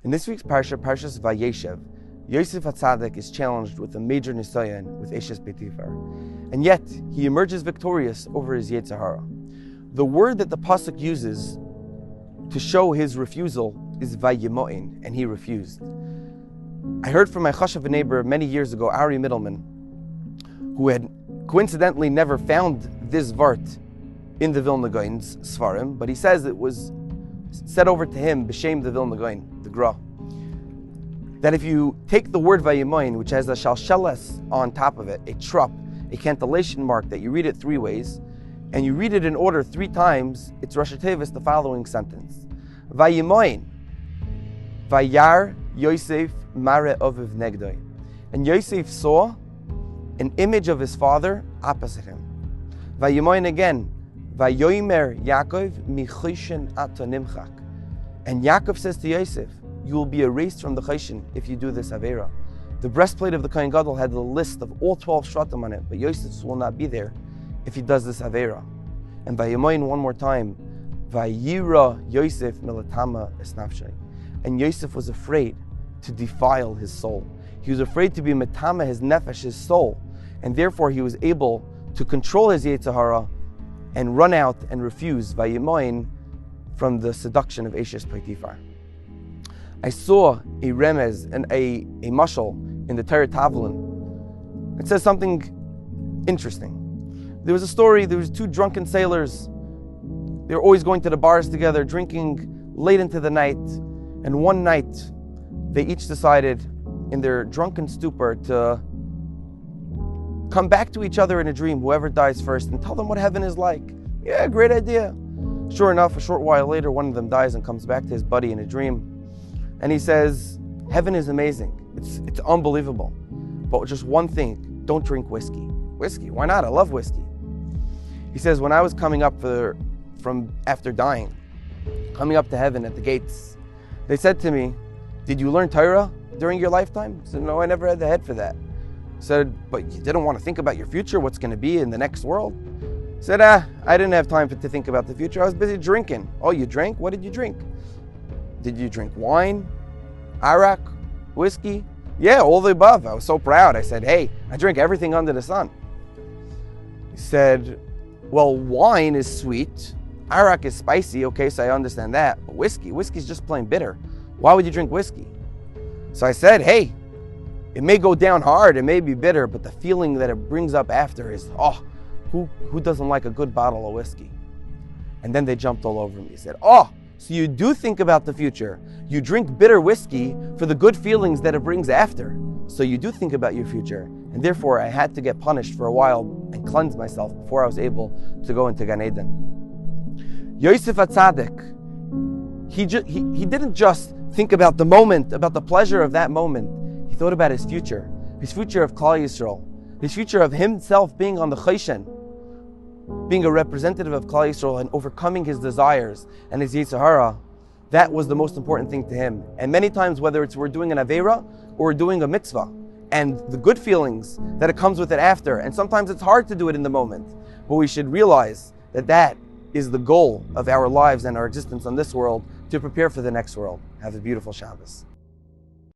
In this week's Parsha, Parshas Vayeishev, Yosef HaTzadik is challenged with a major nisayon with Eshes Potiphar, and yet he emerges victorious over his Yetzer Hara. The word that the pasuk uses to show his refusal is Vayemoin, and he refused. I heard from my chashav neighbor many years ago, Ari Middleman, who had coincidentally never found this vart in the Vilna Gaon's Svarim, but he says it was said over to him, b'shem the Vilna Gaon, the Gra, that if you take the word Vayemoin, which has a shalsheles on top of it, a trup, a cantillation mark, that you read it three ways, and you read it in order three times, it's Rosh Tevis, the following sentence. Vayemoin, Vayar Yosef Mare Oviv Negdoi. And Yosef saw an image of his father opposite him. Vayemoin again, Vayomer Yaakov Michoshen Ato Nimchak. And Yaakov says to Yosef, you will be erased from the Choshen if you do this Avera. The breastplate of the Kohen Gadol had the list of all 12 Shratim on it, but Yosef will not be there if he does this Avera. And Vayemoin one more time, Vayira Yosef Milatama Esnafshay. And Yosef was afraid to defile his soul. He was afraid to be Metama, his nefesh, his soul. And therefore he was able to control his Yetzer Hara and run out and refuse Vayemoin from the seduction of Eshes Potiphar. I saw a remez and a mashal in the Torah Tavlin. It says something interesting. There was a story, there was two drunken sailors. They were always going to the bars together, drinking late into the night. And one night, they each decided in their drunken stupor to come back to each other in a dream, whoever dies first, and tell them what heaven is like. Yeah, great idea. Sure enough, a short while later, one of them dies and comes back to his buddy in a dream. And he says, heaven is amazing. It's unbelievable. But just one thing, don't drink whiskey. Whiskey, why not? I love whiskey. He says, when I was coming up from after dying, coming up to heaven at the gates, they said to me, did you learn Torah during your lifetime? I said, no, I never had the head for that. I said, but you didn't want to think about your future, what's going to be in the next world? I said, I didn't have time to think about the future. I was busy drinking. Oh, you drank? What did you drink? Did you drink wine, arak, whiskey? Yeah, all the above. I was so proud. I said, hey, I drink everything under the sun. He said, well, wine is sweet. Arak is spicy. Okay, so I understand that. But whiskey's just plain bitter. Why would you drink whiskey? So I said, hey, it may go down hard, it may be bitter, but the feeling that it brings up after is, oh, who doesn't like a good bottle of whiskey? And then they jumped all over me. He said, oh, so you do think about the future. You drink bitter whiskey for the good feelings that it brings after. So you do think about your future. And therefore, I had to get punished for a while and cleanse myself before I was able to go into Gan Eden. Yosef HaTzadik, he didn't just think about the moment, about the pleasure of that moment. He thought about his future of Klal Yisrael, his future of himself being on the Choshen, being a representative of Klal Yisrael and overcoming his desires and his Yetzer Hara. That was the most important thing to him. And many times, whether it's we're doing an Avera or we're doing a mitzvah, and the good feelings that it comes with it after, and sometimes it's hard to do it in the moment, but we should realize that that is the goal of our lives and our existence on this world, to prepare for the next world. Have a beautiful Shabbos.